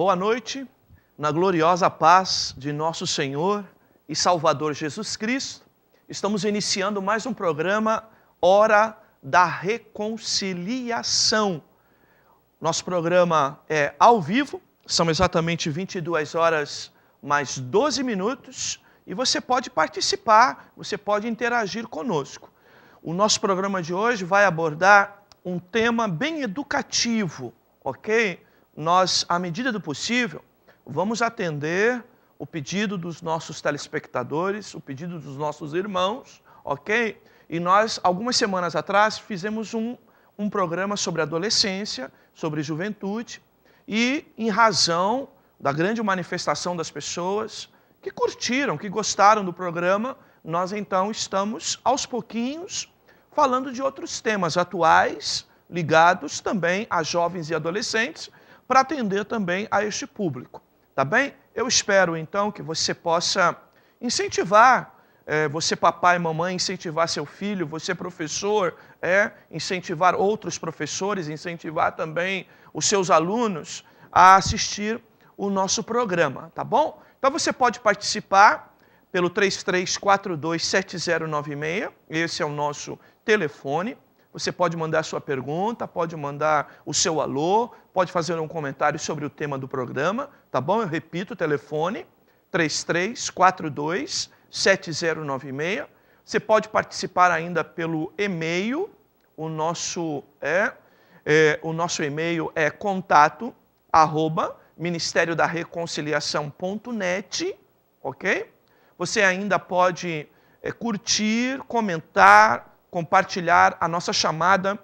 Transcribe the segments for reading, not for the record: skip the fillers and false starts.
Boa noite, na gloriosa paz de nosso Senhor e Salvador Jesus Cristo. Estamos iniciando mais um programa Hora da Reconciliação. Nosso programa é ao vivo, são exatamente 22 horas mais 12 minutos e você pode participar, você pode interagir conosco. O nosso programa de hoje vai abordar um tema bem educativo, ok? Nós, à medida do possível, vamos atender o pedido dos nossos telespectadores, o pedido dos nossos irmãos, ok? E nós, algumas semanas atrás, fizemos um programa sobre adolescência, sobre juventude, e em razão da grande manifestação das pessoas que curtiram, que gostaram do programa, nós então estamos, aos pouquinhos, falando de outros temas atuais, ligados também a jovens e adolescentes, para atender também a este público, tá bem? Eu espero então que você possa incentivar, você papai e mamãe, incentivar seu filho, você professor, incentivar outros professores, incentivar também os seus alunos a assistir o nosso programa, tá bom? Então você pode participar pelo 33427096, esse é o nosso telefone. Você pode mandar sua pergunta, pode mandar o seu alô, pode fazer um comentário sobre o tema do programa, tá bom? Eu repito o telefone, 33427096. Você pode participar ainda pelo e-mail, o nosso e-mail é contato@ministeriodareconciliação.net, ok? Você ainda pode curtir, comentar, compartilhar a nossa chamada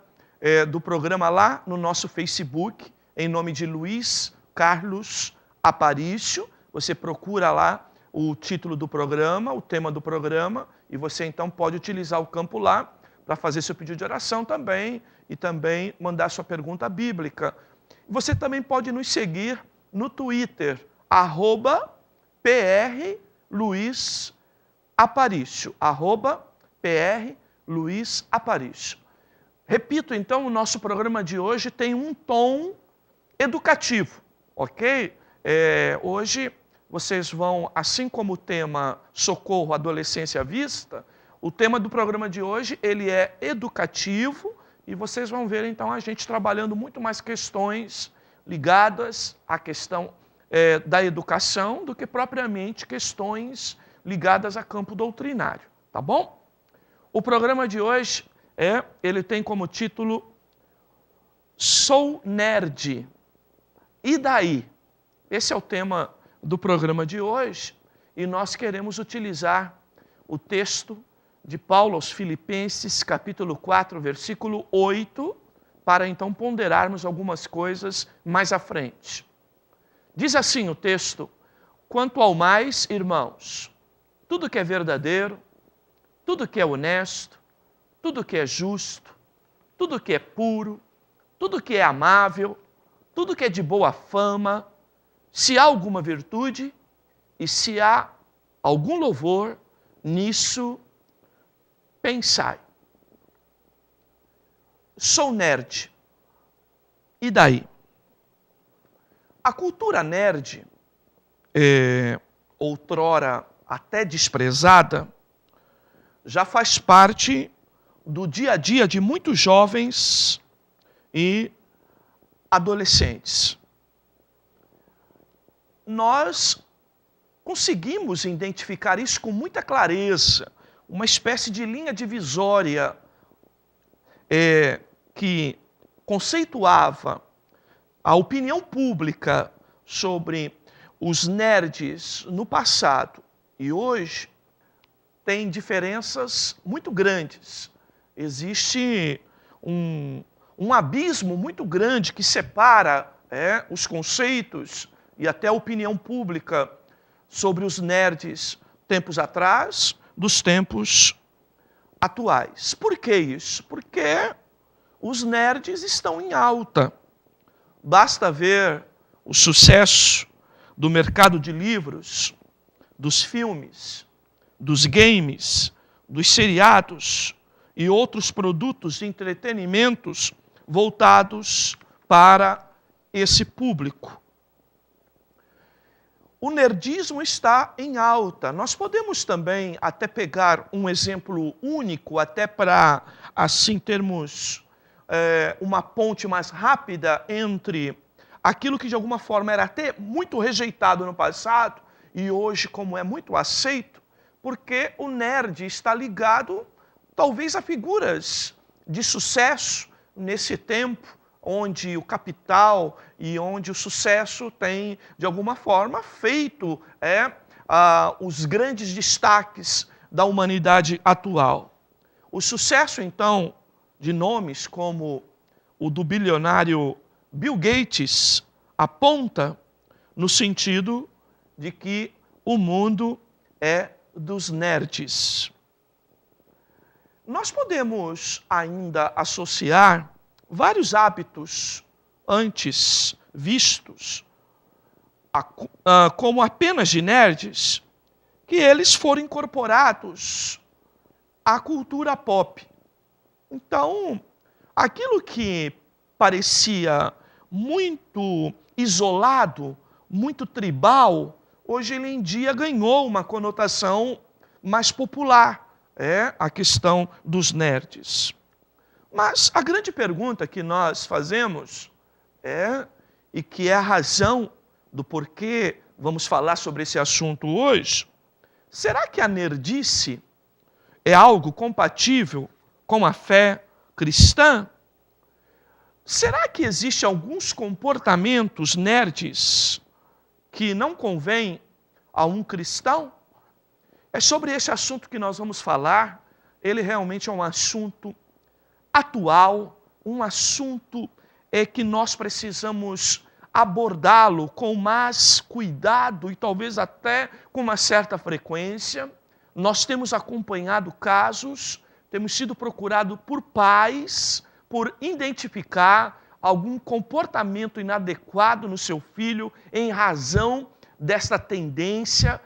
do programa lá no nosso Facebook, em nome de Luiz Carlos Aparício. Você procura lá o título do programa, o tema do programa, e você então pode utilizar o campo lá para fazer seu pedido de oração também, e também mandar sua pergunta bíblica. Você também pode nos seguir no Twitter, @PRLuizAparício, @PRLuiz Aparício. Repito, então, o nosso programa de hoje tem um tom educativo, ok? Hoje vocês vão, assim como o tema Socorro, Adolescência à Vista, o tema do programa de hoje ele é educativo e vocês vão ver, então, a gente trabalhando muito mais questões ligadas à questão da educação do que propriamente questões ligadas a campo doutrinário, tá bom? O programa de hoje, ele tem como título Sou Nerd. E daí? Esse é o tema do programa de hoje e nós queremos utilizar o texto de Paulo aos Filipenses, capítulo 4, versículo 8, para então ponderarmos algumas coisas mais à frente. Diz assim o texto: quanto ao mais, irmãos, tudo que é verdadeiro, tudo que é honesto, tudo que é justo, tudo que é puro, tudo que é amável, tudo que é de boa fama, se há alguma virtude e se há algum louvor, nisso pensai. Sou nerd. E daí? A cultura nerd, outrora até desprezada, já faz parte do dia a dia de muitos jovens e adolescentes. Nós conseguimos identificar isso com muita clareza, uma espécie de linha divisória que conceituava a opinião pública sobre os nerds no passado e hoje tem diferenças muito grandes. Existe um abismo muito grande que separa os conceitos e até a opinião pública sobre os nerds tempos atrás dos tempos atuais. Por que isso? Porque os nerds estão em alta. Basta ver o sucesso do mercado de livros, dos filmes, dos games, dos seriados e outros produtos de entretenimentos voltados para esse público. o nerdismo está em alta. Nós podemos também até pegar um exemplo único, até para, assim, termos uma ponte mais rápida entre aquilo que de alguma forma era até muito rejeitado no passado e hoje como é muito aceito, porque o nerd está ligado talvez a figuras de sucesso nesse tempo, onde o capital e onde o sucesso tem, de alguma forma, feito os grandes destaques da humanidade atual. O sucesso, então, de nomes como o do bilionário Bill Gates aponta no sentido de que o mundo é dos nerds. Nós podemos ainda associar vários hábitos antes vistos como apenas de nerds, que eles foram incorporados à cultura pop. Então, aquilo que parecia muito isolado, muito tribal, hoje em dia ganhou uma conotação mais popular. É a questão dos nerds. Mas a grande pergunta que nós fazemos e que é a razão do porquê vamos falar sobre esse assunto hoje, será que a nerdice é algo compatível com a fé cristã? Será que existem alguns comportamentos nerds que não convêm a um cristão? É sobre esse assunto que nós vamos falar. Ele realmente é um assunto atual, um assunto que nós precisamos abordá-lo com mais cuidado e talvez até com uma certa frequência. Nós temos acompanhado casos, temos sido procurados por pais por identificar algum comportamento inadequado no seu filho em razão desta tendência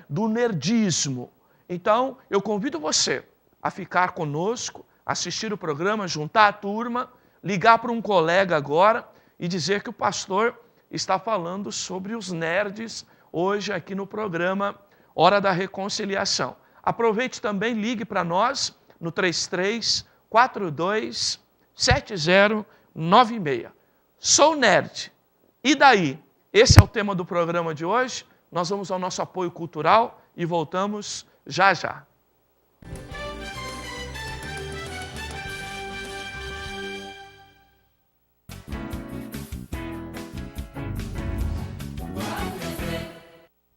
do nerdismo. Então, eu convido você a ficar conosco, assistir o programa, juntar a turma, ligar para um colega agora e dizer que o pastor está falando sobre os nerds hoje aqui no programa Hora da Reconciliação. Aproveite também, ligue para nós no 3342-7096. Sou nerd. E daí? Esse é o tema do programa de hoje. Nós vamos ao nosso apoio cultural e voltamos já já.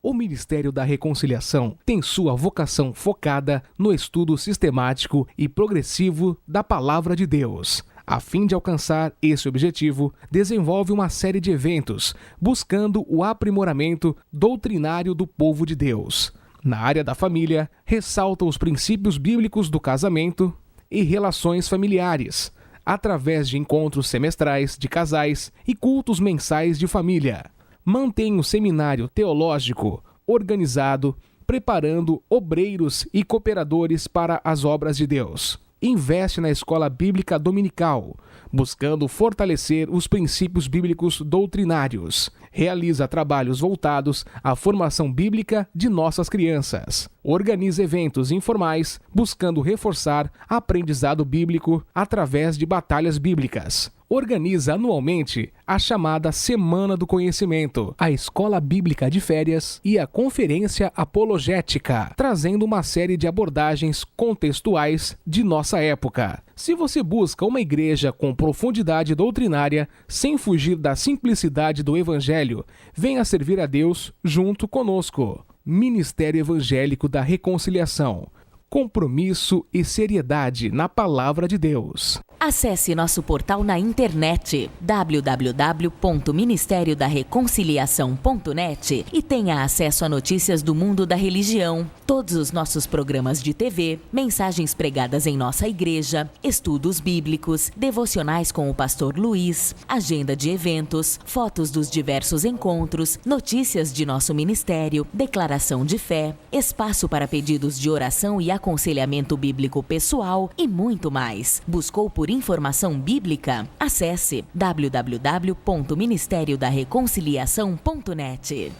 O Ministério da Reconciliação tem sua vocação focada no estudo sistemático e progressivo da Palavra de Deus. A fim de alcançar esse objetivo, desenvolve uma série de eventos buscando o aprimoramento doutrinário do povo de Deus. Na área da família, ressalta os princípios bíblicos do casamento e relações familiares, através de encontros semestrais de casais e cultos mensais de família. Mantém um seminário teológico organizado, preparando obreiros e cooperadores para as obras de Deus. Investe na escola bíblica dominical, buscando fortalecer os princípios bíblicos doutrinários. Realiza trabalhos voltados à formação bíblica de nossas crianças. Organiza eventos informais, buscando reforçar aprendizado bíblico através de batalhas bíblicas. Organiza anualmente a chamada Semana do Conhecimento, a Escola Bíblica de Férias e a Conferência Apologética, trazendo uma série de abordagens contextuais de nossa época. Se você busca uma igreja com profundidade doutrinária, sem fugir da simplicidade do Evangelho, venha servir a Deus junto conosco. Ministério Evangélico da Reconciliação. Compromisso e seriedade na Palavra de Deus. Acesse nosso portal na internet www.ministeriodareconciliação.net e tenha acesso a notícias do mundo da religião, todos os nossos programas de TV, mensagens pregadas em nossa igreja, estudos bíblicos, devocionais com o pastor Luiz, agenda de eventos, fotos dos diversos encontros, notícias de nosso ministério, declaração de fé, espaço para pedidos de oração e aconselhamento bíblico pessoal e muito mais. Buscou por informação bíblica? Acesse www.ministeriodareconciliação.net.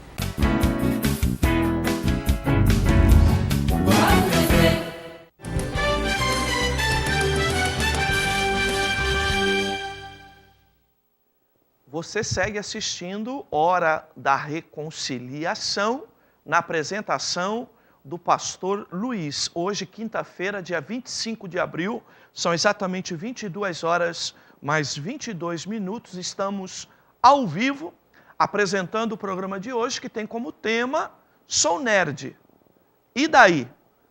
Você segue assistindo Hora da Reconciliação, na apresentação do pastor Luiz. Hoje, quinta-feira, dia 25 de abril, são exatamente 22 horas mais 22 minutos. Estamos ao vivo, apresentando o programa de hoje, que tem como tema Sou Nerd. E daí?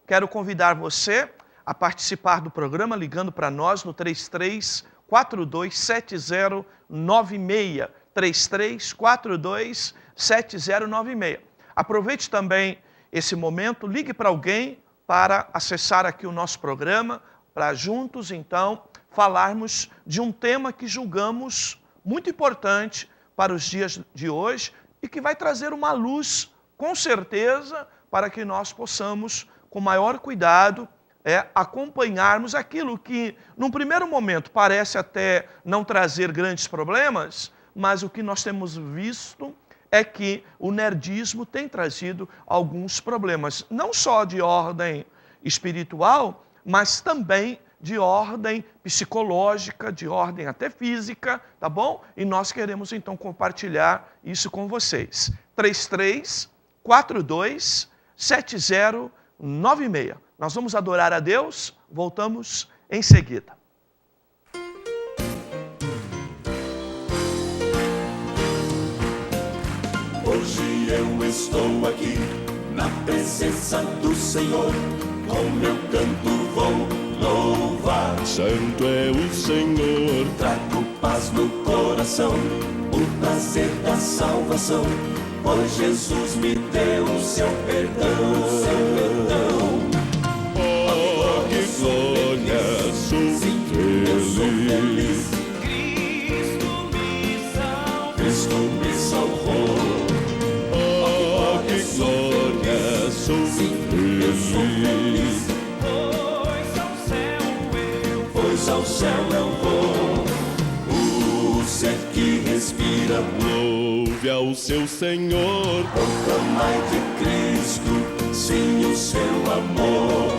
Quero convidar você a participar do programa, ligando para nós no 33427096. 33427096. Aproveite também esse momento, ligue para alguém para acessar aqui o nosso programa, para juntos, então, falarmos de um tema que julgamos muito importante para os dias de hoje e que vai trazer uma luz, com certeza, para que nós possamos, com maior cuidado, acompanharmos aquilo que, num primeiro momento, parece até não trazer grandes problemas, mas o que nós temos visto é que o nerdismo tem trazido alguns problemas, não só de ordem espiritual, mas também de ordem psicológica, de ordem até física, tá bom? E nós queremos, então, compartilhar isso com vocês. 33427096. Nós vamos adorar a Deus, voltamos em seguida. Hoje eu estou aqui, na presença do Senhor, com meu canto vou louvar. Santo é o Senhor, Trago paz no coração, o prazer da salvação, pois Jesus me deu o seu perdão, que glória, sou feliz. Cristo me salvou. Que glória, sou feliz. Pois ao céu eu vou. O ser que respira, Louve ao seu Senhor, proclamai de Cristo, sim, o seu amor.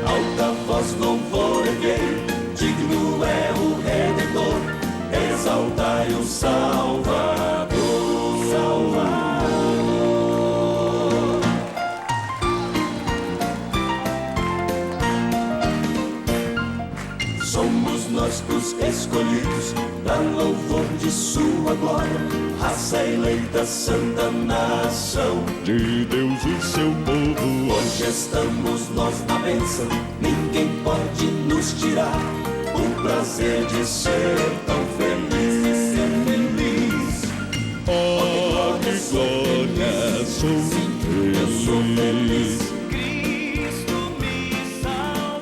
Alta voz, louvor erguei, digno é o Redentor, exaltai o Salvador. Somos nós os escolhidos, para louvor de sua glória, raça eleita, santa nação. de Deus o seu povo. Hoje estamos nós na bênção, ninguém pode nos tirar o prazer de ser tão feliz. Que glória, sou Eu sou feliz, feliz.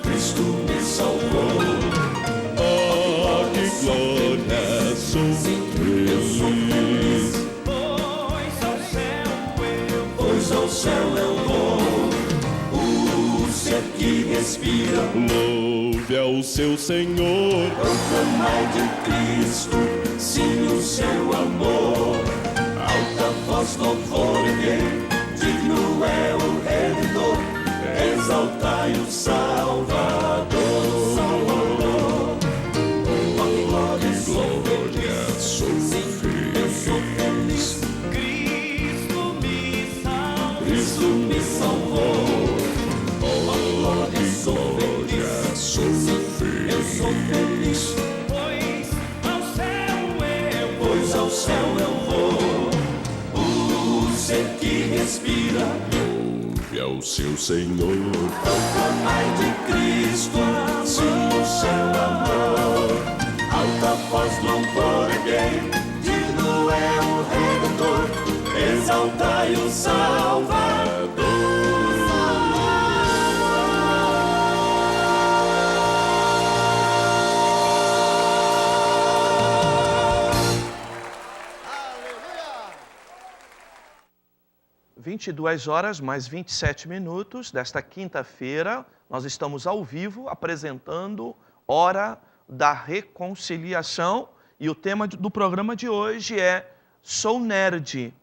Cristo me salvou. Que glória, sou Eu sou feliz, feliz. pois ao céu eu vou. O ser que respira, Louve ao seu Senhor, proclamai de Cristo, sim, o seu amor. Alta voz, louvor erguei, digno é o Redentor, exaltai o Salvador. Oh, glória, glória, sou feliz. Eu sou feliz, Cristo me salvou. Oh, glória, glória, sou feliz. Eu sou feliz, pois ao céu eu vou. O ser que respira, louve ao seu Senhor, proclamai de Cristo, sim, o seu amor. Alta voz, louvor erguei, digno é o Redentor, exaltai o Salvador. Aleluia! 22 horas mais 27 minutos desta quinta-feira, nós estamos ao vivo apresentando Hora da Reconciliação e o tema do programa de hoje é Sou Nerd.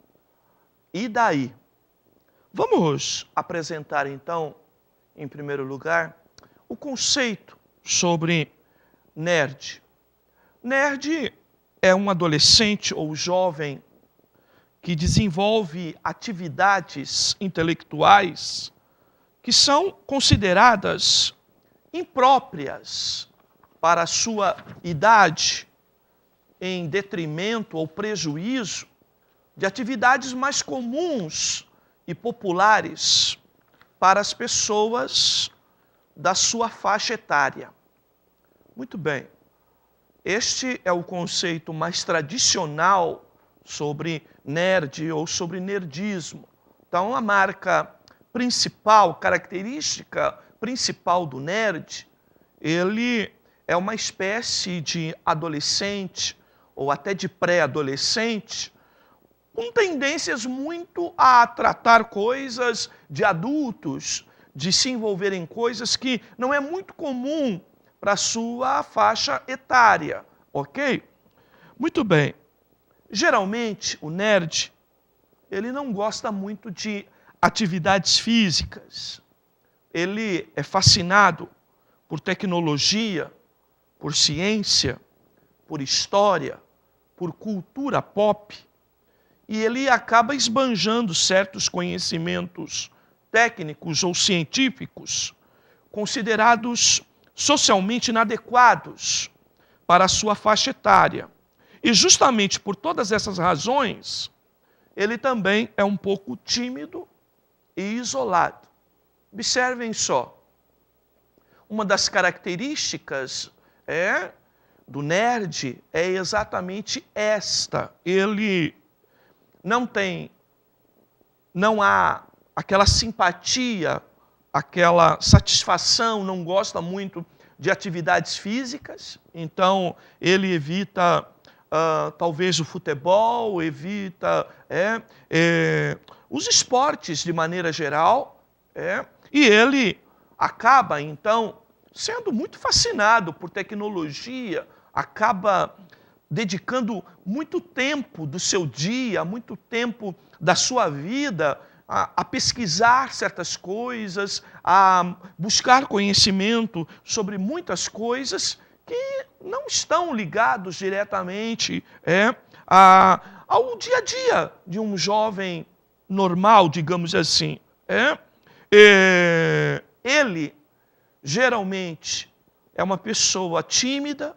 E daí? Vamos apresentar então, em primeiro lugar, o conceito sobre nerd. Nerd é um adolescente ou jovem que desenvolve atividades intelectuais que são consideradas impróprias para a sua idade, em detrimento ou prejuízo de atividades mais comuns e populares para as pessoas da sua faixa etária. Muito bem, este é o conceito mais tradicional sobre nerd ou sobre nerdismo. Então, a marca principal, característica principal do nerd, ele é uma espécie de adolescente ou até de pré-adolescente, com tendências muito a tratar coisas de adultos, de se envolver em coisas que não é muito comum para a sua faixa etária, ok? Muito bem. Geralmente, o nerd, ele não gosta muito de atividades físicas. Ele é fascinado por tecnologia, por ciência, por história, por cultura pop, e ele acaba esbanjando certos conhecimentos técnicos ou científicos considerados socialmente inadequados para a sua faixa etária. E justamente por todas essas razões, ele também é um pouco tímido e isolado. Observem só, uma das características do nerd é exatamente esta. Ele não há aquela simpatia, aquela satisfação, não gosta muito de atividades físicas, então ele evita talvez o futebol, evita os esportes de maneira geral, e ele acaba então sendo muito fascinado por tecnologia, acaba dedicando muito tempo do seu dia, muito tempo da sua vida a pesquisar certas coisas, a buscar conhecimento sobre muitas coisas que não estão ligados diretamente ao dia a dia de um jovem normal, digamos assim. Ele, geralmente, é uma pessoa tímida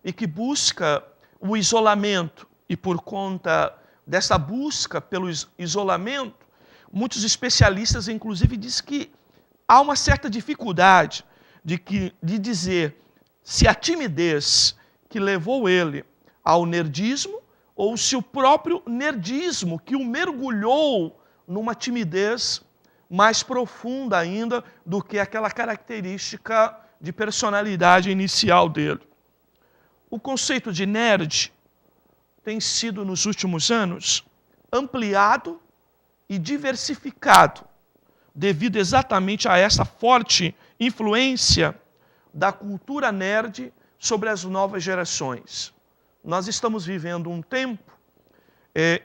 e que busca o isolamento. E por conta dessa busca pelo isolamento, muitos especialistas, inclusive, dizem que há uma certa dificuldade de dizer se a timidez que levou ele ao nerdismo ou se o próprio nerdismo que o mergulhou numa timidez mais profunda ainda do que aquela característica de personalidade inicial dele. O conceito de nerd tem sido, nos últimos anos, ampliado e diversificado, devido exatamente a essa forte influência da cultura nerd sobre as novas gerações. Nós estamos vivendo um tempo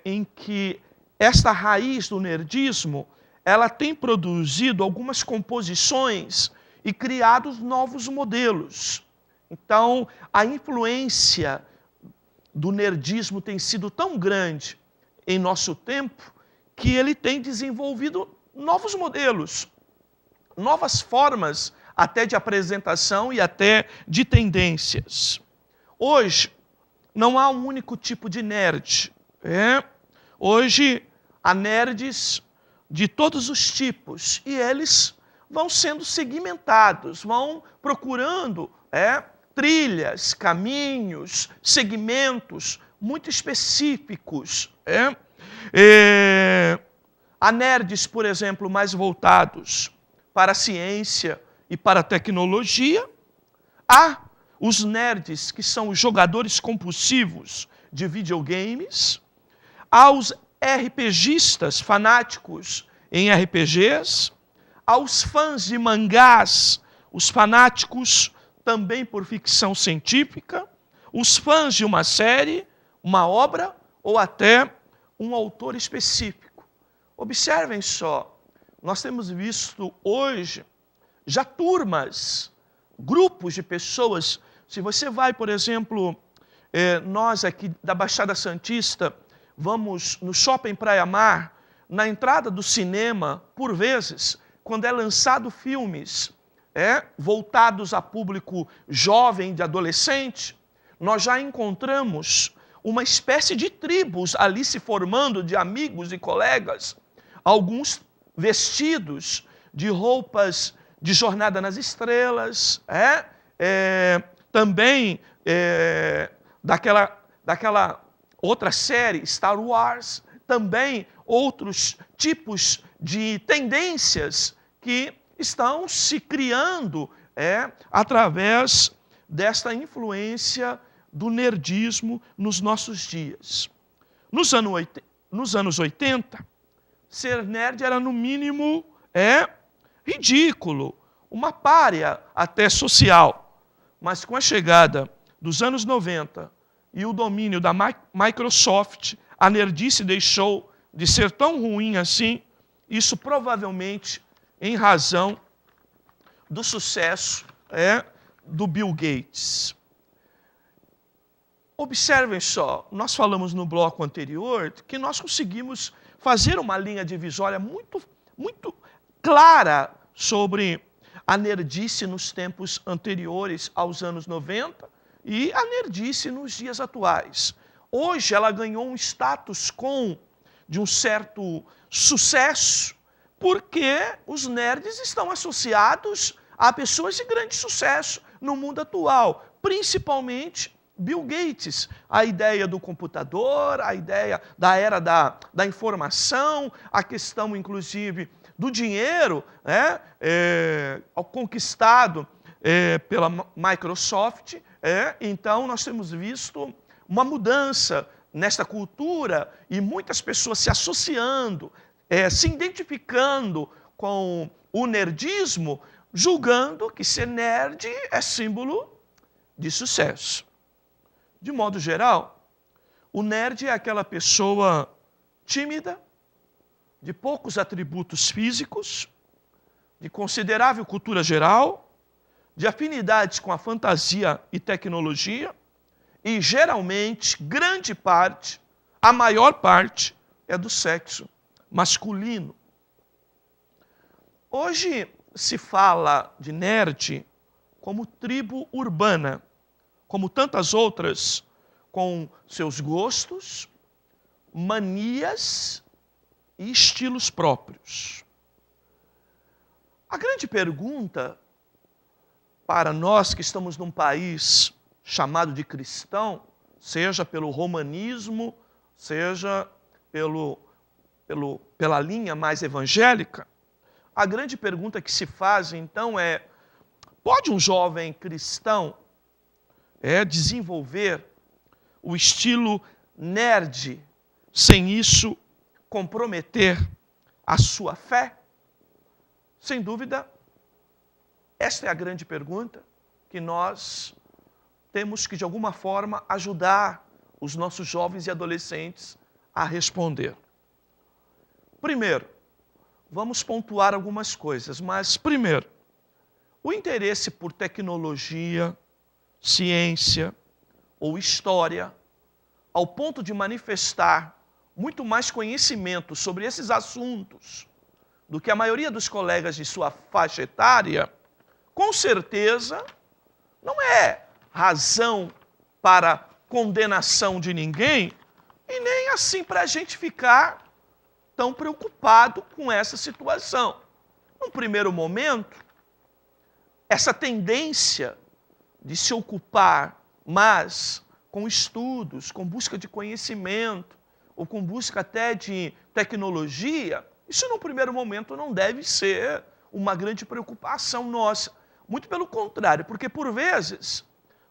em que esta raiz do nerdismo ela tem produzido algumas composições e criado novos modelos. Então, a influência do nerdismo tem sido tão grande em nosso tempo que ele tem desenvolvido novos modelos, novas formas até de apresentação e até de tendências. Hoje, não há um único tipo de nerd. Hoje, há nerds de todos os tipos e eles vão sendo segmentados, vão procurando trilhas, caminhos, segmentos muito específicos. Há nerds, por exemplo, mais voltados para a ciência e para a tecnologia. Há os nerds que são os jogadores compulsivos de videogames. Há os RPGistas fanáticos em RPGs. Há os fãs de mangás, os fanáticos também por ficção científica, os fãs de uma série, uma obra ou até um autor específico. Observem só, nós temos visto hoje já turmas, grupos de pessoas. Se você vai, por exemplo, nós aqui da Baixada Santista, vamos no Shopping Praia Mar, na entrada do cinema, por vezes, quando é lançado filmes voltados a público jovem, de adolescente, nós já encontramos uma espécie de tribos ali se formando, de amigos e colegas, alguns vestidos de roupas de Jornada nas Estrelas, também daquela outra série, Star Wars, também outros tipos de tendências que estão se criando através desta influência do nerdismo nos nossos dias. Nos anos 80, ser nerd era no mínimo ridículo, uma pária até social. Mas com a chegada dos anos 90 e o domínio da Microsoft, a nerdice deixou de ser tão ruim assim, isso provavelmente em razão do sucesso do Bill Gates. Observem só, nós falamos no bloco anterior que nós conseguimos fazer uma linha divisória muito, muito clara sobre a nerdice nos tempos anteriores aos anos 90 e a nerdice nos dias atuais. Hoje ela ganhou um status quo de um certo sucesso, porque os nerds estão associados a pessoas de grande sucesso no mundo atual, principalmente Bill Gates. A ideia do computador, a ideia da era da informação, a questão, inclusive, do dinheiro conquistado pela Microsoft. Então, nós temos visto uma mudança nesta cultura e muitas pessoas se associando, se identificando com o nerdismo, julgando que ser nerd é símbolo de sucesso. De modo geral, o nerd é aquela pessoa tímida, de poucos atributos físicos, de considerável cultura geral, de afinidades com a fantasia e tecnologia, e geralmente, grande parte, a maior parte, é do sexo masculino. Hoje se fala de nerd como tribo urbana, como tantas outras, com seus gostos, manias e estilos próprios. A grande pergunta para nós que estamos num país chamado de cristão, seja pelo romanismo, seja pela linha mais evangélica, a grande pergunta que se faz então é: pode um jovem cristão desenvolver o estilo nerd sem isso comprometer a sua fé? Sem dúvida, esta é a grande pergunta que nós temos que, de alguma forma, ajudar os nossos jovens e adolescentes a responder. Primeiro, vamos pontuar algumas coisas, mas primeiro, o interesse por tecnologia, ciência ou história, ao ponto de manifestar muito mais conhecimento sobre esses assuntos do que a maioria dos colegas de sua faixa etária, com certeza não é razão para condenação de ninguém e nem assim para a gente ficar tão preocupado com essa situação. Num primeiro momento, essa tendência de se ocupar mais com estudos, com busca de conhecimento, ou com busca até de tecnologia, isso num primeiro momento não deve ser uma grande preocupação nossa. Muito pelo contrário, porque por vezes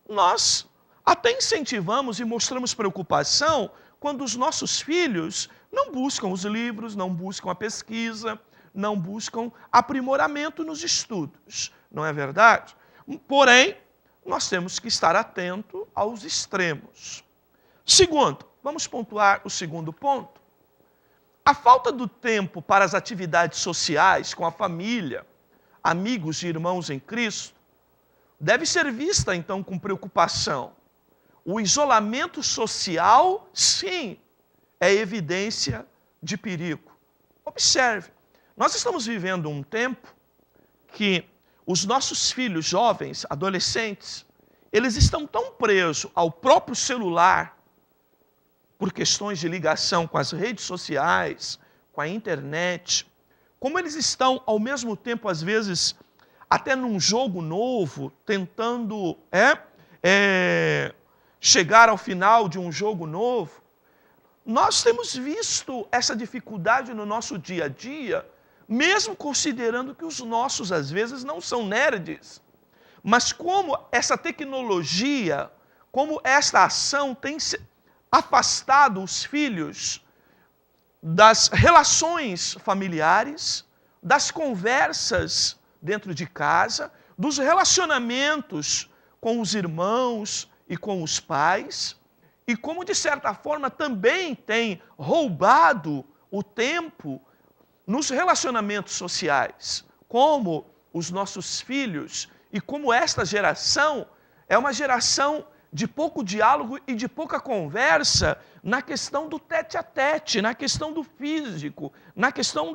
nós até incentivamos e mostramos preocupação quando os nossos filhos não buscam os livros, não buscam a pesquisa, não buscam aprimoramento nos estudos. Não é verdade? Porém, nós temos que estar atento aos extremos. Segundo, vamos pontuar o segundo ponto. A falta do tempo para as atividades sociais com a família, amigos e irmãos em Cristo, deve ser vista então com preocupação. O isolamento social, sim, é evidência de perigo. Observe, nós estamos vivendo um tempo que os nossos filhos jovens, adolescentes, eles estão tão presos ao próprio celular, por questões de ligação com as redes sociais, com a internet, como eles estão, ao mesmo tempo, às vezes, até num jogo novo, tentando chegar ao final de um jogo novo. Nós temos visto essa dificuldade no nosso dia a dia, mesmo considerando que os nossos, às vezes, não são nerds. Mas como essa tecnologia, como esta ação tem afastado os filhos das relações familiares, das conversas dentro de casa, dos relacionamentos com os irmãos e com os pais, e como, de certa forma, também tem roubado o tempo nos relacionamentos sociais, como os nossos filhos e como esta geração é uma geração de pouco diálogo e de pouca conversa na questão do tete-a-tete, na questão do físico, na questão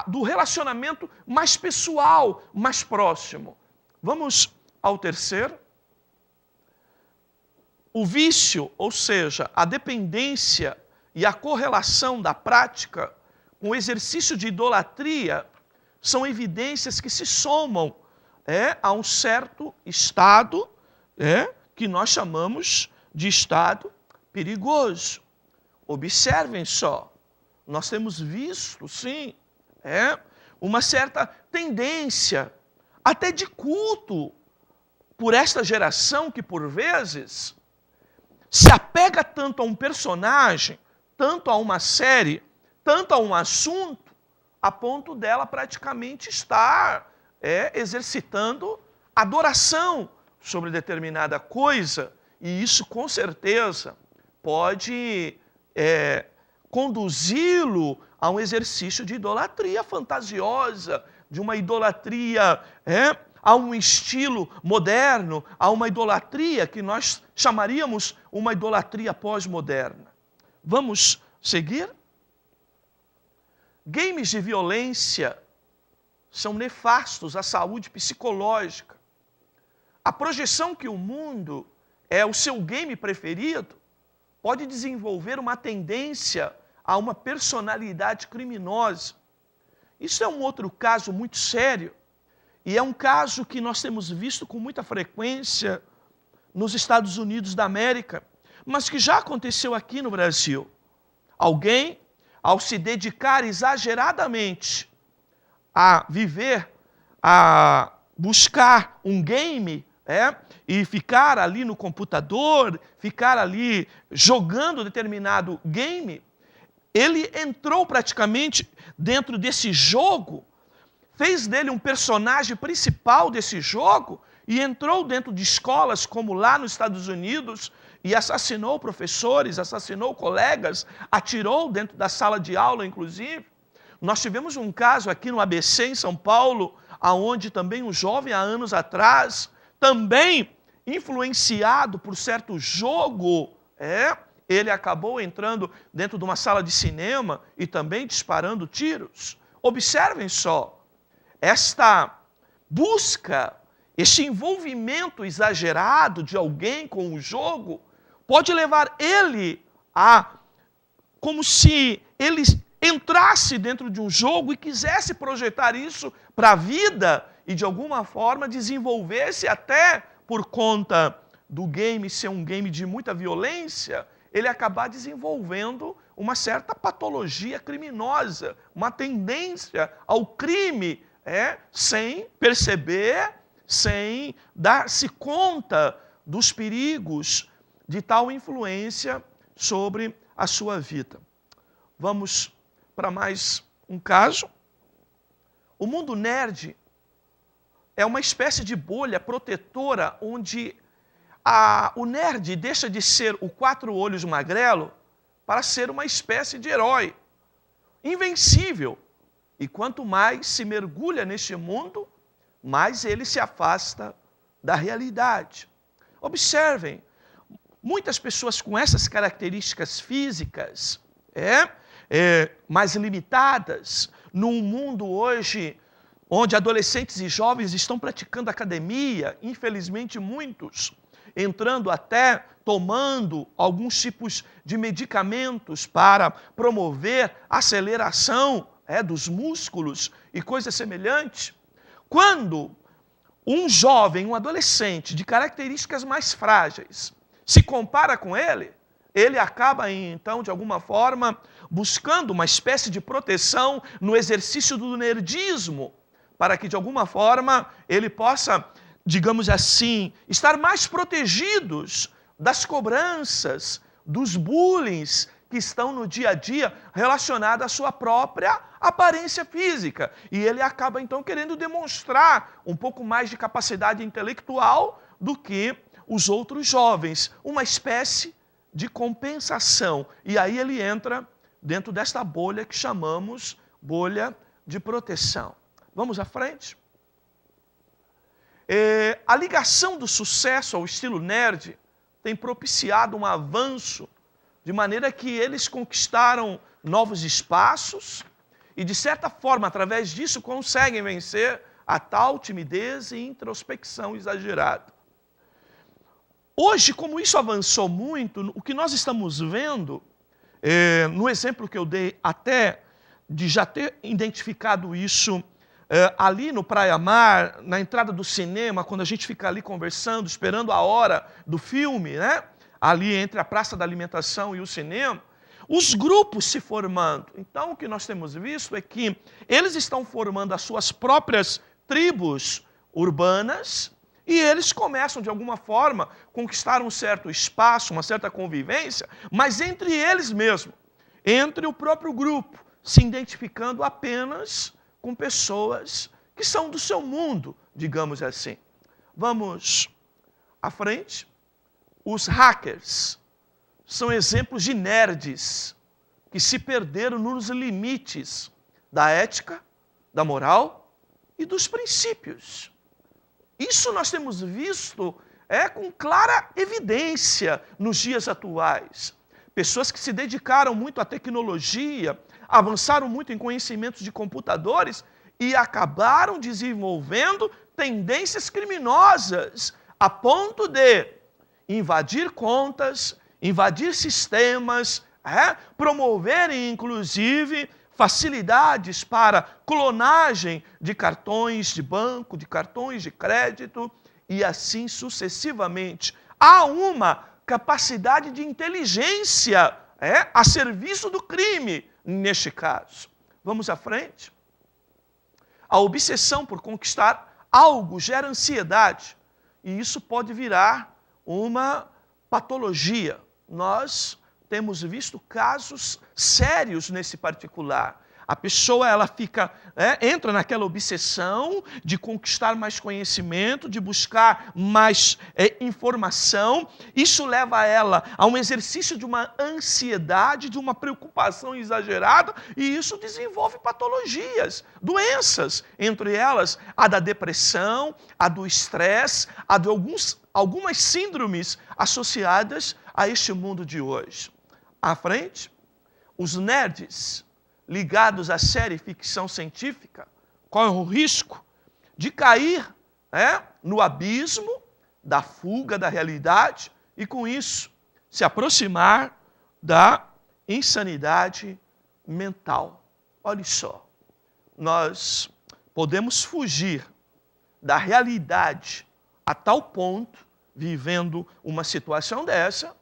do relacionamento mais pessoal, mais próximo. Vamos ao terceiro. O vício, ou seja, a dependência e a correlação da prática com o exercício de idolatria são evidências que se somam a um certo estado que nós chamamos de estado perigoso. Observem só, nós temos visto, sim, uma certa tendência, até de culto, por esta geração que, por vezes, se apega tanto a um personagem, tanto a uma série, tanto a um assunto, a ponto dela praticamente estar exercitando adoração sobre determinada coisa, e isso com certeza pode conduzi-lo a um exercício de idolatria fantasiosa, de uma idolatria a um estilo moderno, a uma idolatria que nós chamaríamos uma idolatria pós-moderna. Vamos seguir? Games de violência são nefastos à saúde psicológica. A projeção que o mundo é o seu game preferido pode desenvolver uma tendência a uma personalidade criminosa. Isso é um outro caso muito sério, e é um caso que nós temos visto com muita frequência nos Estados Unidos da América, mas que já aconteceu aqui no Brasil. Alguém, ao se dedicar exageradamente a viver, a buscar um game, e ficar ali no computador, ficar ali jogando determinado game, ele entrou praticamente dentro desse jogo, fez dele um personagem principal desse jogo e entrou dentro de escolas como lá nos Estados Unidos e assassinou professores, assassinou colegas, atirou dentro da sala de aula, inclusive. Nós tivemos um caso aqui no ABC, em São Paulo, onde também um jovem, há anos atrás, também influenciado por certo jogo, ele acabou entrando dentro de uma sala de cinema e também disparando tiros. Observem só, esta busca, este envolvimento exagerado de alguém com o jogo, pode levar ele a, como se ele entrasse dentro de um jogo e quisesse projetar isso para a vida e de alguma forma desenvolver-se até por conta do game ser um game de muita violência, ele acabar desenvolvendo uma certa patologia criminosa, uma tendência ao crime, sem perceber, sem dar-se conta dos perigos de tal influência sobre a sua vida. Vamos para mais um caso. O mundo nerd é uma espécie de bolha protetora onde o nerd deixa de ser o quatro olhos magrelo para ser uma espécie de herói, invencível. E quanto mais se mergulha neste mundo, mais ele se afasta da realidade. Observem, muitas pessoas com essas características físicas, mais limitadas, num mundo hoje onde adolescentes e jovens estão praticando academia, infelizmente muitos, entrando até tomando alguns tipos de medicamentos para promover aceleração dos músculos e coisas semelhantes. Quando um jovem, um adolescente de características mais frágeis se compara com ele, ele acaba então, de alguma forma, buscando uma espécie de proteção no exercício do nerdismo, para que, de alguma forma, ele possa, digamos assim, estar mais protegidos das cobranças, dos bullying que estão no dia a dia relacionados à sua própria aparência física. E ele acaba, então, querendo demonstrar um pouco mais de capacidade intelectual do que os outros jovens, uma espécie de compensação. E aí ele entra dentro desta bolha que chamamos bolha de proteção. Vamos à frente? A ligação do sucesso ao estilo nerd tem propiciado um avanço, de maneira que eles conquistaram novos espaços e, de certa forma, através disso, conseguem vencer a tal timidez e introspecção exagerada. Hoje, como isso avançou muito, o que nós estamos vendo, no exemplo que eu dei até de já ter identificado isso ali no Praia Mar, na entrada do cinema, quando a gente fica ali conversando, esperando a hora do filme, né? Ali entre a Praça da Alimentação e o cinema, os grupos se formando. Então, o que nós temos visto é que eles estão formando as suas próprias tribos urbanas e eles começam, de alguma forma, conquistar um certo espaço, uma certa convivência, mas entre eles mesmos, entre o próprio grupo, se identificando apenas com pessoas que são do seu mundo, digamos assim. Vamos à frente. Os hackers são exemplos de nerds que se perderam nos limites da ética, da moral e dos princípios. Isso nós temos visto com clara evidência nos dias atuais. Pessoas que se dedicaram muito à tecnologia, avançaram muito em conhecimentos de computadores e acabaram desenvolvendo tendências criminosas a ponto de invadir contas, invadir sistemas, promoverem, inclusive, facilidades para clonagem de cartões de banco, de cartões de crédito e assim sucessivamente. Há uma capacidade de inteligência a serviço do crime, neste caso. Vamos à frente? A obsessão por conquistar algo gera ansiedade e isso pode virar uma patologia. Nós temos visto casos sérios nesse particular. A pessoa entra naquela obsessão de conquistar mais conhecimento, de buscar mais informação. Isso leva ela a um exercício de uma ansiedade, de uma preocupação exagerada, e isso desenvolve patologias, doenças, entre elas a da depressão, a do estresse, a de algumas síndromes associadas a este mundo de hoje. À frente, os nerds ligados à série ficção científica correm o risco de cair no abismo da fuga da realidade e, com isso, se aproximar da insanidade mental. Olha só, nós podemos fugir da realidade a tal ponto, vivendo uma situação dessa,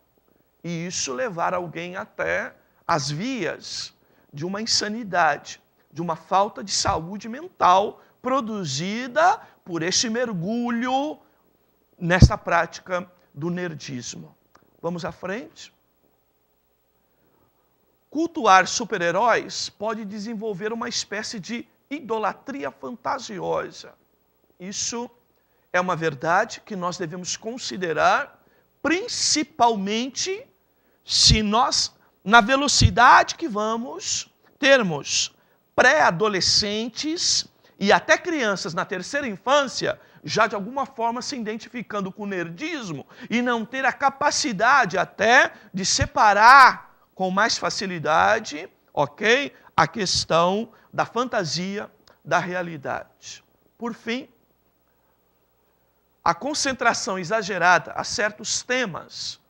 e isso levar alguém até as vias de uma insanidade, de uma falta de saúde mental produzida por este mergulho nessa prática do nerdismo. Vamos à frente? Cultuar super-heróis pode desenvolver uma espécie de idolatria fantasiosa. Isso é uma verdade que nós devemos considerar, principalmente se nós na velocidade que vamos termos pré-adolescentes e até crianças na terceira infância já de alguma forma se identificando com o nerdismo e não ter a capacidade até de separar com mais facilidade, ok, a questão da fantasia da realidade. Por fim, a concentração exagerada a certos temas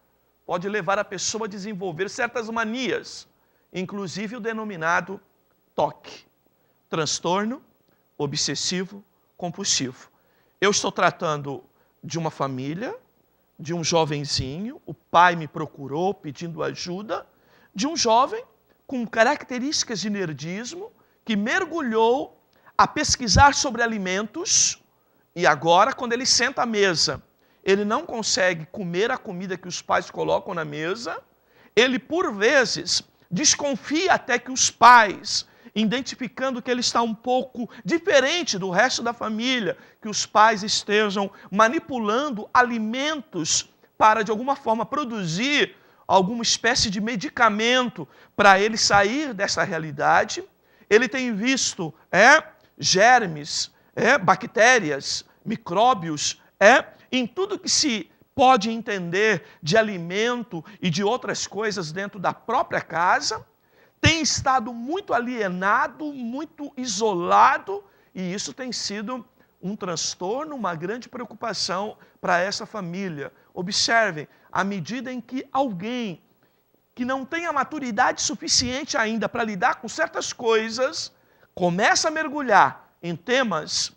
pode levar a pessoa a desenvolver certas manias, inclusive o denominado TOC, transtorno obsessivo compulsivo. Eu estou tratando de uma família, de um jovenzinho, o pai me procurou pedindo ajuda, de um jovem com características de nerdismo, que mergulhou a pesquisar sobre alimentos, e agora, quando ele senta à mesa, ele não consegue comer a comida que os pais colocam na mesa, ele, por vezes, desconfia até que os pais, identificando que ele está um pouco diferente do resto da família, que os pais estejam manipulando alimentos para, de alguma forma, produzir alguma espécie de medicamento para ele sair dessa realidade. Ele tem visto germes, bactérias, micróbios, em tudo que se pode entender de alimento e de outras coisas dentro da própria casa, tem estado muito alienado, muito isolado, e isso tem sido um transtorno, uma grande preocupação para essa família. Observem, à medida em que alguém que não tem a maturidade suficiente ainda para lidar com certas coisas, começa a mergulhar em temas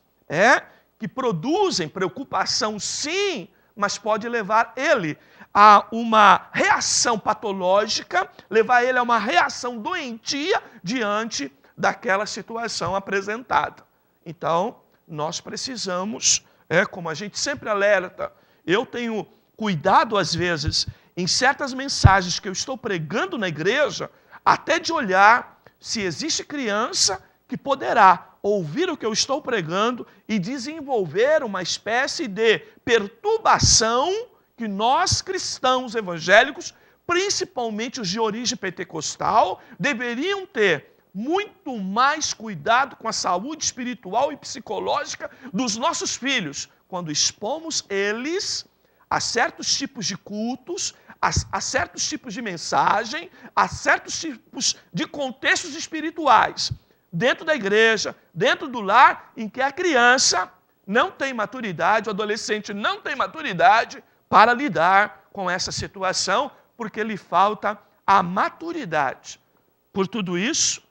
que produzem preocupação, sim, mas pode levar ele a uma reação patológica, levar ele a uma reação doentia diante daquela situação apresentada. Então, nós precisamos, como a gente sempre alerta, eu tenho cuidado às vezes em certas mensagens que eu estou pregando na igreja, até de olhar se existe criança que poderá ouvir o que eu estou pregando e desenvolver uma espécie de perturbação que nós, cristãos evangélicos, principalmente os de origem pentecostal, deveriam ter muito mais cuidado com a saúde espiritual e psicológica dos nossos filhos, quando expomos eles a certos tipos de cultos, a certos tipos de mensagem, a certos tipos de contextos espirituais, dentro da igreja, dentro do lar, em que a criança não tem maturidade, o adolescente não tem maturidade para lidar com essa situação, porque lhe falta a maturidade. Por tudo isso,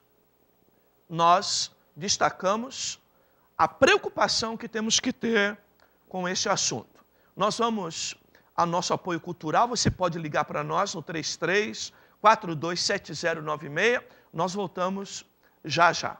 nós destacamos a preocupação que temos que ter com este assunto. Nós vamos ao nosso apoio cultural, você pode ligar para nós no 33-427096, nós voltamos já já.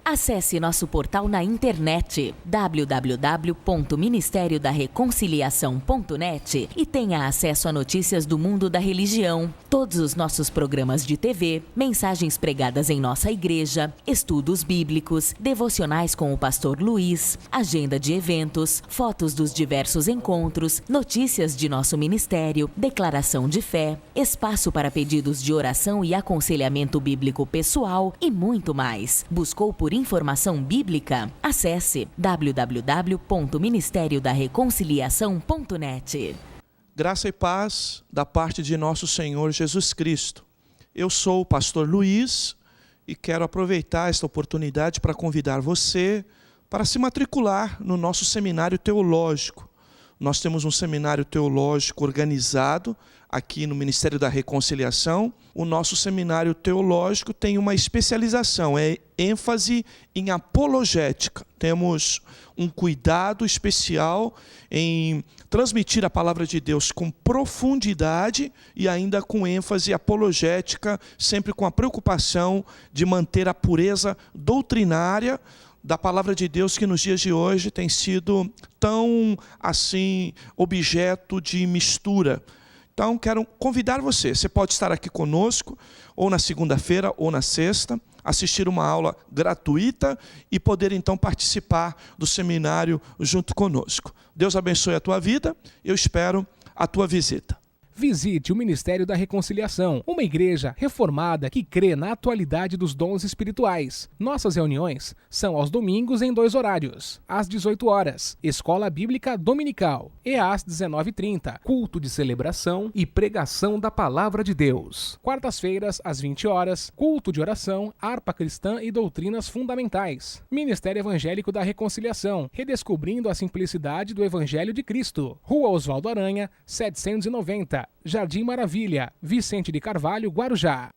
Acesse nosso portal na internet www.ministériodareconciliação.net e tenha acesso a notícias do mundo da religião, todos os nossos programas de TV, mensagens pregadas em nossa igreja, estudos bíblicos, devocionais com o pastor Luiz, agenda de eventos, fotos dos diversos encontros, notícias de nosso ministério, declaração de fé, espaço para pedidos de oração e aconselhamento bíblico pessoal e muito mais. Buscou por informação bíblica? Acesse www.ministériodareconciliação.net. Graça e paz da parte de nosso Senhor Jesus Cristo. Eu sou o pastor Luiz e quero aproveitar esta oportunidade para convidar você para se matricular no nosso seminário teológico. Nós temos um seminário teológico organizado aqui no Ministério da Reconciliação. O nosso seminário teológico tem uma especialização, é ênfase em apologética. Temos um cuidado especial em transmitir a palavra de Deus com profundidade e ainda com ênfase apologética, sempre com a preocupação de manter a pureza doutrinária da palavra de Deus, que nos dias de hoje tem sido tão, assim, objeto de mistura. Então, quero convidar você. Você pode estar aqui conosco, ou na segunda-feira, ou na sexta, assistir uma aula gratuita e poder então participar do seminário junto conosco. Deus abençoe a tua vida, eu espero a tua visita. Visite o Ministério da Reconciliação, uma igreja reformada que crê na atualidade dos dons espirituais. Nossas reuniões são aos domingos em 2 horários. Às 18 horas, Escola Bíblica Dominical, e às 19h30, culto de celebração e pregação da Palavra de Deus. Quartas-feiras, às 20 horas, culto de oração, harpa cristã e doutrinas fundamentais. Ministério Evangélico da Reconciliação, redescobrindo a simplicidade do Evangelho de Cristo. Rua Oswaldo Aranha, 790. Jardim Maravilha, Vicente de Carvalho, Guarujá.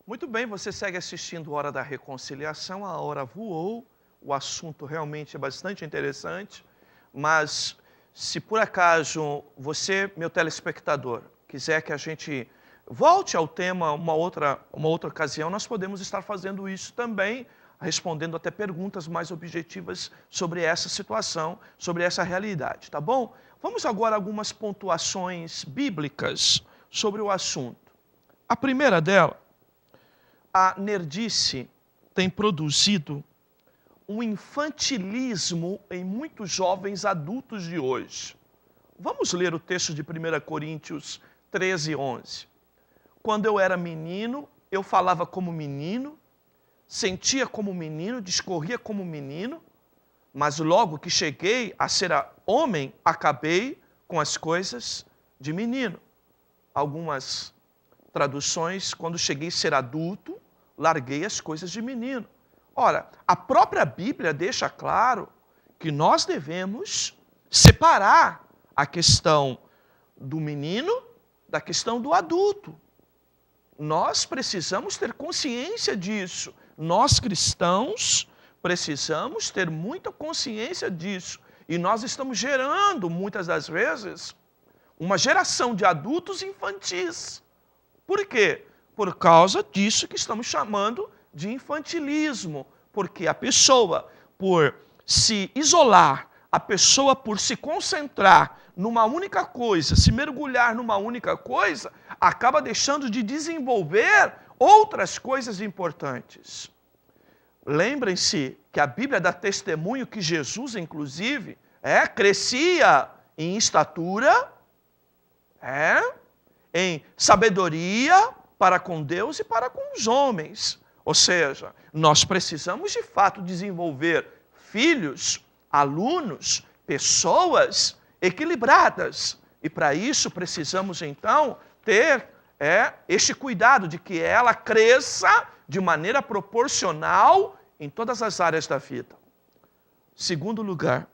Muito bem, você segue assistindo Hora da Reconciliação, a hora voou, o assunto realmente é bastante interessante, mas se por acaso você, meu telespectador, quiser que a gente volte ao tema uma outra ocasião, nós podemos estar fazendo isso também, respondendo até perguntas mais objetivas sobre essa situação, sobre essa realidade, tá bom? Vamos agora a algumas pontuações bíblicas sobre o assunto. A primeira dela, a nerdice tem produzido um infantilismo em muitos jovens adultos de hoje. Vamos ler o texto de 1 Coríntios 13:11. Quando eu era menino, eu falava como menino, sentia como menino, discorria como menino, mas logo que cheguei a ser homem, acabei com as coisas de menino. Algumas traduções, quando cheguei a ser adulto, larguei as coisas de menino. Ora, a própria Bíblia deixa claro que nós devemos separar a questão do menino da questão do adulto. Nós precisamos ter consciência disso. Nós cristãos precisamos ter muita consciência disso. E nós estamos gerando, muitas das vezes, uma geração de adultos infantis. Por quê? Por causa disso que estamos chamando de infantilismo. Porque a pessoa, por se isolar, a pessoa, por se concentrar numa única coisa, se mergulhar numa única coisa, acaba deixando de desenvolver outras coisas importantes. Lembrem-se que a Bíblia dá testemunho que Jesus, inclusive, crescia em estatura, em sabedoria para com Deus e para com os homens. Ou seja, nós precisamos de fato desenvolver filhos, alunos, pessoas equilibradas. E para isso precisamos então ter este cuidado de que ela cresça de maneira proporcional em todas as áreas da vida. Segundo lugar,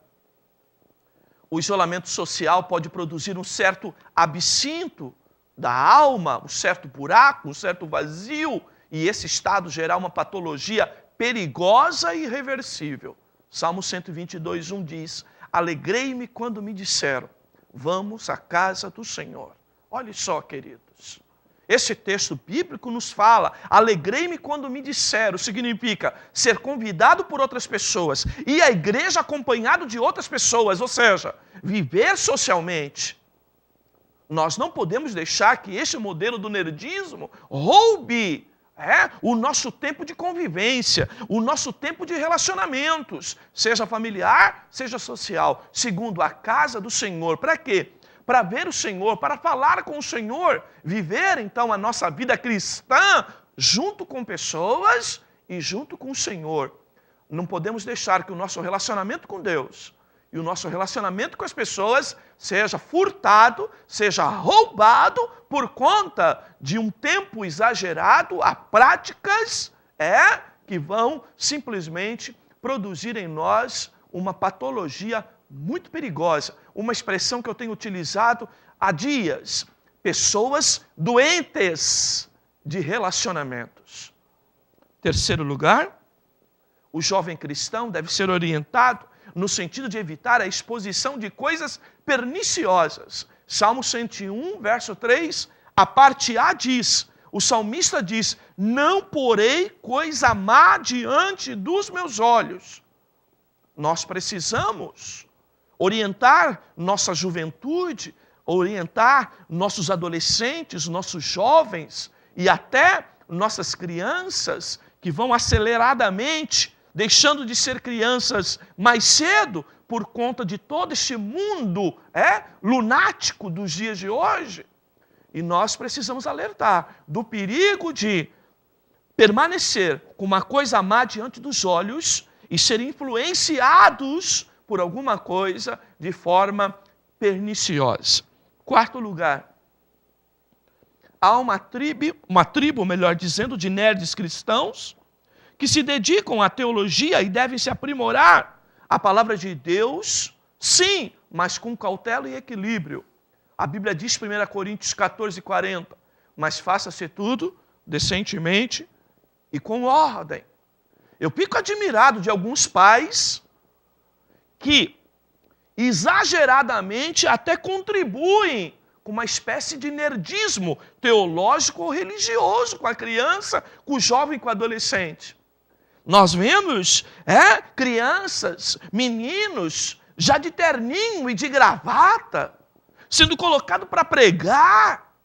o isolamento social pode produzir um certo absinto da alma, um certo buraco, um certo vazio, e esse estado gerar uma patologia perigosa e irreversível. Salmo 122:1 diz: alegrei-me quando me disseram, vamos à casa do Senhor. Olha só, queridos, esse texto bíblico nos fala, alegrei-me quando me disseram, significa ser convidado por outras pessoas, ir à igreja acompanhado de outras pessoas, ou seja, viver socialmente. Nós não podemos deixar que este modelo do nerdismo roube o nosso tempo de convivência, o nosso tempo de relacionamentos, seja familiar, seja social. Segundo, a casa do Senhor. Para quê? Para ver o Senhor, para falar com o Senhor, viver então a nossa vida cristã junto com pessoas e junto com o Senhor. Não podemos deixar que o nosso relacionamento com Deus e o nosso relacionamento com as pessoas seja furtado, seja roubado por conta de um tempo exagerado a práticas que vão simplesmente produzir em nós uma patologia muito perigosa. Uma expressão que eu tenho utilizado há dias. Pessoas doentes de relacionamentos. Terceiro lugar, o jovem cristão deve ser orientado no sentido de evitar a exposição de coisas perniciosas. Salmo 101, verso 3, a parte A diz, O salmista diz: não porei coisa má diante dos meus olhos. Nós precisamos orientar nossa juventude, orientar nossos adolescentes, nossos jovens e até nossas crianças que vão aceleradamente deixando de ser crianças mais cedo por conta de todo este mundo lunático dos dias de hoje. E nós precisamos alertar do perigo de permanecer com uma coisa má diante dos olhos e ser influenciados por alguma coisa de forma perniciosa. Quarto lugar, há uma tribo, melhor dizendo, de nerds cristãos que se dedicam à teologia e devem se aprimorar a palavra de Deus, sim, mas com cautela e equilíbrio. A Bíblia diz, 1 Coríntios 14:40, mas faça-se tudo decentemente e com ordem. Eu fico admirado de alguns pais que exageradamente até contribuem com uma espécie de nerdismo teológico ou religioso com a criança, com o jovem, com o adolescente. Nós vemos crianças, meninos, já de terninho e de gravata, sendo colocado para pregar.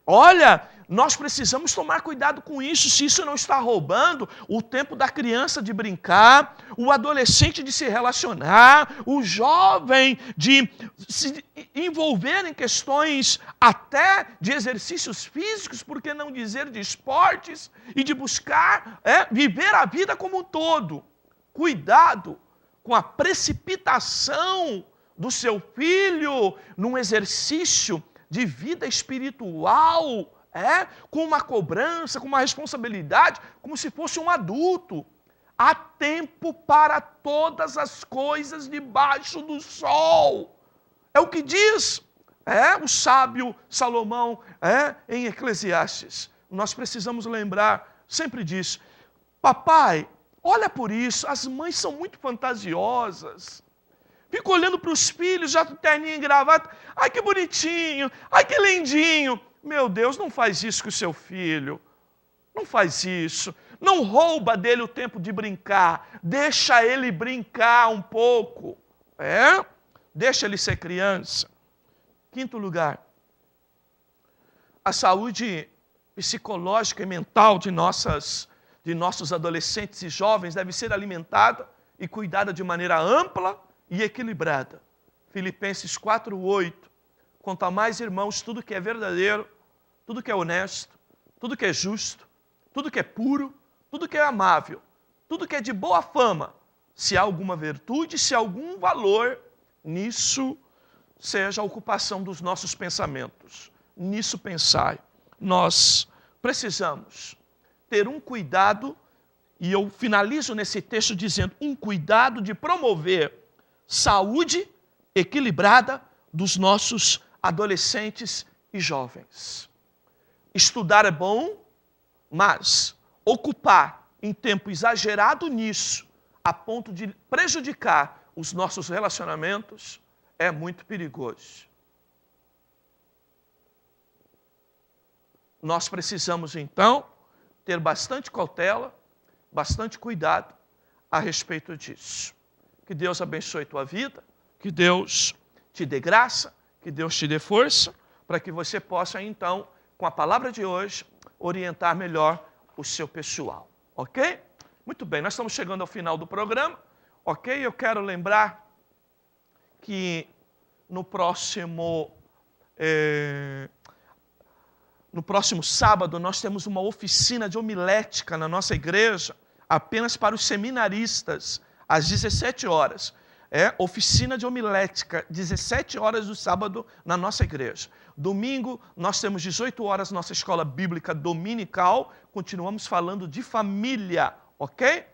Olha, nós precisamos tomar cuidado com isso, se isso não está roubando o tempo da criança de brincar, o adolescente de se relacionar, o jovem de se envolver em questões até de exercícios físicos, por que não dizer de esportes, e de buscar viver a vida como um todo. Cuidado com a precipitação do seu filho num exercício de vida espiritual, com uma cobrança, com uma responsabilidade, como se fosse um adulto. Há tempo para todas as coisas debaixo do sol. É o que diz o sábio Salomão em Eclesiastes. Nós precisamos lembrar sempre disso. Papai, olha por isso, as mães são muito fantasiosas. Fico olhando para os filhos, já com terninho e gravata. Ai, que bonitinho, ai, que lindinho. Meu Deus, não faz isso com o seu filho. Não faz isso. Não rouba dele o tempo de brincar. Deixa ele brincar um pouco. Deixa ele ser criança. Quinto lugar, a saúde psicológica e mental de nossos adolescentes e jovens deve ser alimentada e cuidada de maneira ampla e equilibrada. Filipenses 4:8. Quanto a mais, irmãos, tudo que é verdadeiro, tudo que é honesto, tudo que é justo, tudo que é puro, tudo que é amável, tudo que é de boa fama, se há alguma virtude, se há algum valor, nisso seja a ocupação dos nossos pensamentos. Nisso pensai. Nós precisamos ter um cuidado, e eu finalizo nesse texto dizendo, um cuidado de promover saúde equilibrada dos nossos adolescentes e jovens. Estudar é bom, mas ocupar em tempo exagerado nisso, a ponto de prejudicar os nossos relacionamentos, é muito perigoso. Nós precisamos, então, ter bastante cautela, bastante cuidado a respeito disso. Que Deus abençoe tua vida, que Deus te dê graça, que Deus te dê força, para que você possa, então, com a palavra de hoje, orientar melhor o seu pessoal. Ok? Muito bem, nós estamos chegando ao final do programa. Ok? Eu quero lembrar que no próximo sábado nós temos uma oficina de homilética na nossa igreja, apenas para os seminaristas, às 17 horas. Oficina de homilética, 17 horas do sábado na nossa igreja. Domingo, nós temos 18 horas nossa escola bíblica dominical, continuamos falando de família, ok?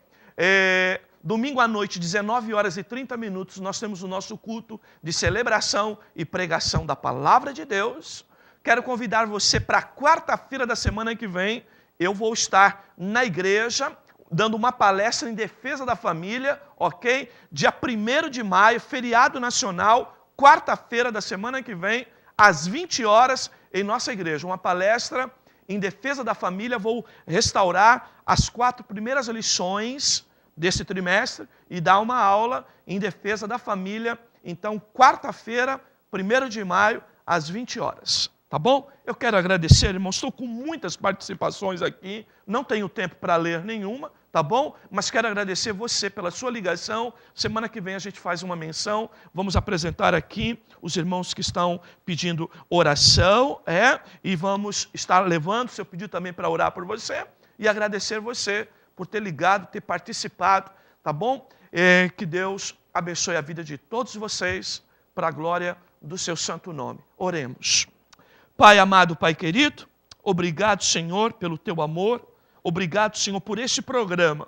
Domingo à noite, 19h30, nós temos o nosso culto de celebração e pregação da palavra de Deus. Quero convidar você para quarta-feira da semana que vem, eu vou estar na igreja, dando uma palestra em defesa da família, ok? Dia 1º de maio, feriado nacional, quarta-feira da semana que vem, às 20 horas, em nossa igreja. Uma palestra em defesa da família, vou restaurar as 4 primeiras lições desse trimestre e dar uma aula em defesa da família. Então, quarta-feira, 1º de maio, às 20 horas. Tá bom? Eu quero agradecer, irmãos. Estou com muitas participações aqui. Não tenho tempo para ler nenhuma, tá bom? Mas quero agradecer você pela sua ligação. Semana que vem a gente faz uma menção. Vamos apresentar aqui os irmãos que estão pedindo oração, e vamos estar levando seu pedido também para orar por você. E agradecer você por ter ligado, ter participado, tá bom? Que Deus abençoe a vida de todos vocês, para a glória do seu santo nome. Oremos. Pai amado, Pai querido, obrigado, Senhor, pelo teu amor. Obrigado, Senhor, por este programa.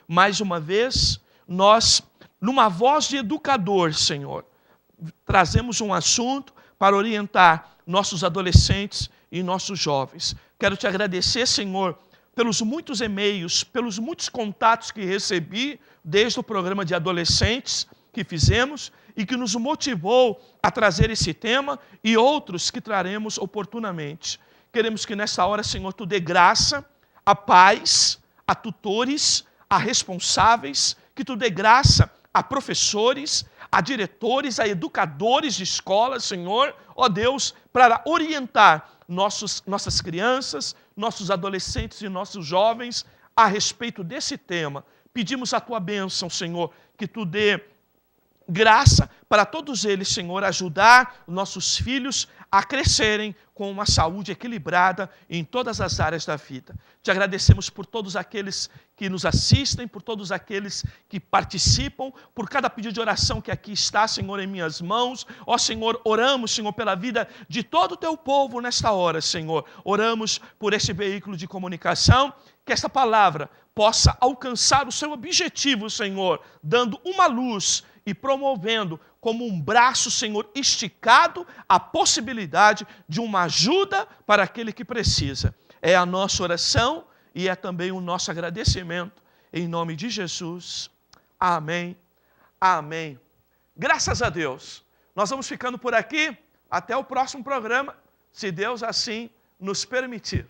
Mais uma vez, nós, numa voz de educador, Senhor, trazemos um assunto para orientar nossos adolescentes e nossos jovens. Quero te agradecer, Senhor, pelos muitos e-mails, pelos muitos contatos que recebi desde o programa de adolescentes que fizemos e que nos motivou a trazer esse tema e outros que traremos oportunamente. Queremos que nessa hora, Senhor, tu dê graça a pais, a tutores, a responsáveis, que tu dê graça a professores, a diretores, a educadores de escola, Senhor, ó Deus, para orientar nossas crianças, nossos adolescentes e nossos jovens a respeito desse tema. Pedimos a tua bênção, Senhor, que tu dê graça para todos eles, Senhor, ajudar nossos filhos a crescerem com uma saúde equilibrada em todas as áreas da vida. Te agradecemos por todos aqueles que nos assistem, por todos aqueles que participam, por cada pedido de oração que aqui está, Senhor, em minhas mãos. Ó Senhor, oramos, Senhor, pela vida de todo o teu povo nesta hora, Senhor. Oramos por esse veículo de comunicação, que essa palavra possa alcançar o seu objetivo, Senhor, dando uma luz e promovendo como um braço, Senhor, esticado a possibilidade de uma ajuda para aquele que precisa. É a nossa oração e é também o nosso agradecimento. Em nome de Jesus. Amém. Amém. Graças a Deus. Nós vamos ficando por aqui. Até o próximo programa, se Deus assim nos permitir.